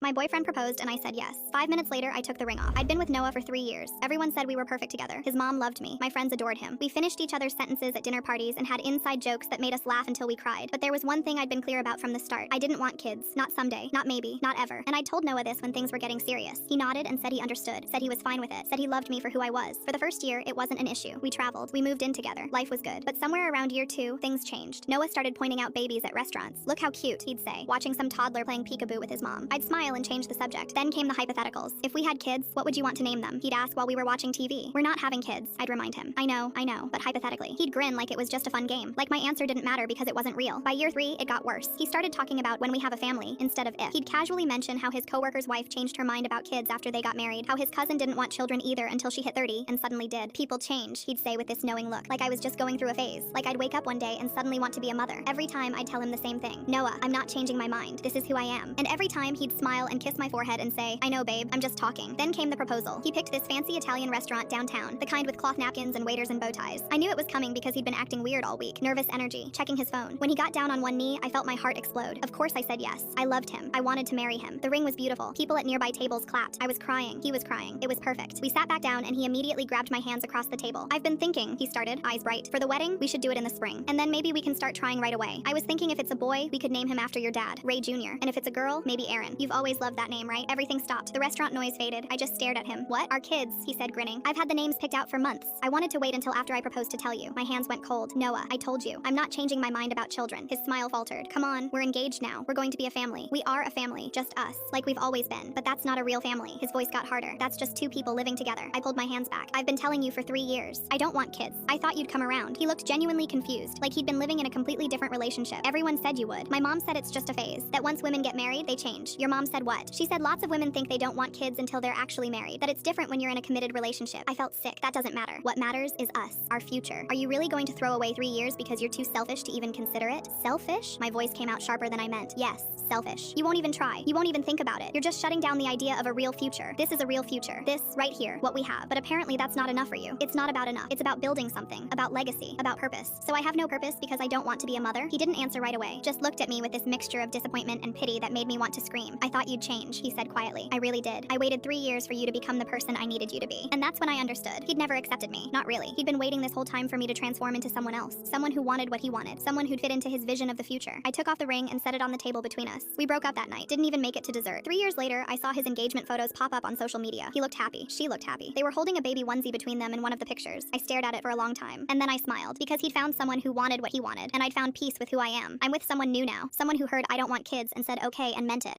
My boyfriend proposed and I said yes. 5 minutes later, I took the ring off. I'd been with Noah for 3 years. Everyone said we were perfect together. His mom loved me. My friends adored him. We finished each other's sentences at dinner parties and had inside jokes that made us laugh until we cried. But there was one thing I'd been clear about from the start. I didn't want kids. Not someday. Not maybe. Not ever. And I told Noah this when things were getting serious. He nodded and said he understood. Said he was fine with it. Said he loved me for who I was. For the first year, it wasn't an issue. We traveled. We moved in together. Life was good. But somewhere around year 2, things changed. Noah started pointing out babies at restaurants. Look how cute, he'd say, watching some toddler playing peekaboo with his mom. I'd smile and change the subject. Then came the hypotheticals. If we had kids, what would you want to name them? He'd ask while we were watching TV. We're not having kids, I'd remind him. I know, but hypothetically. He'd grin like it was just a fun game. Like my answer didn't matter because it wasn't real. By year 3, it got worse. He started talking about when we have a family instead of if. He'd casually mention how his coworker's wife changed her mind about kids after they got married, how his cousin didn't want children either until she hit 30 and suddenly did. People change, he'd say with this knowing look, like I was just going through a phase. Like I'd wake up one day and suddenly want to be a mother. Every time I'd tell him the same thing. Noah, I'm not changing my mind. This is who I am. And every time he'd smile and kiss my forehead and say, I know babe, I'm just talking. Then came the proposal. He picked this fancy Italian restaurant downtown, the kind with cloth napkins and waiters and bow ties. I knew it was coming because he'd been acting weird all week. Nervous energy, checking his phone. When he got down on one knee, I felt my heart explode. Of course I said yes. I loved him. I wanted to marry him. The ring was beautiful. People at nearby tables clapped. I was crying. He was crying. It was perfect. We sat back down and he immediately grabbed my hands across the table. I've been thinking, he started, eyes bright. For the wedding, we should do it in the spring. And then maybe we can start trying right away. I was thinking if it's a boy, we could name him after your dad, Ray Jr. And if it's a girl, maybe Aaron. You've always loved that name, right? Everything stopped. The restaurant noise faded. I just stared at him. What? Our kids, he said, grinning. I've had the names picked out for months. I wanted to wait until after I proposed to tell you. My hands went cold. Noah, I told you. I'm not changing my mind about children. His smile faltered. Come on, we're engaged now. We're going to be a family. We are a family, just us, like we've always been. But that's not a real family. His voice got harder. That's just 2 people living together. I pulled my hands back. I've been telling you for 3 years. I don't want kids. I thought you'd come around. He looked genuinely confused, like he'd been living in a completely different relationship. Everyone said you would. My mom said it's just a phase, that once women get married, they change. Your mom said what? She said lots of women think they don't want kids until they're actually married, that it's different when you're in a committed relationship. I felt sick. That doesn't matter. What matters is us, our future. Are you really going to throw away 3 years because you're too selfish to even consider it? Selfish? My voice came out sharper than I meant. Yes, selfish. You won't even try. You won't even think about it. You're just shutting down the idea of a real future. This is a real future. This, right here, what we have. But apparently that's not enough for you. It's not about enough. It's about building something, about legacy, about purpose. So I have no purpose because I don't want to be a mother? He didn't answer right away, just looked at me with this mixture of disappointment and pity that made me want to scream. I thought you'd change, he said quietly. I really did. I waited 3 years for you to become the person I needed you to be. And that's when I understood. He'd never accepted me. Not really. He'd been waiting this whole time for me to transform into someone else. Someone who wanted what he wanted. Someone who'd fit into his vision of the future. I took off the ring and set it on the table between us. We broke up that night. Didn't even make it to dessert. 3 years later, I saw his engagement photos pop up on social media. He looked happy. She looked happy. They were holding a baby onesie between them in one of the pictures. I stared at it for a long time. And then I smiled because he'd found someone who wanted what he wanted. And I'd found peace with who I am. I'm with someone new now. Someone who heard I don't want kids and said okay and meant it.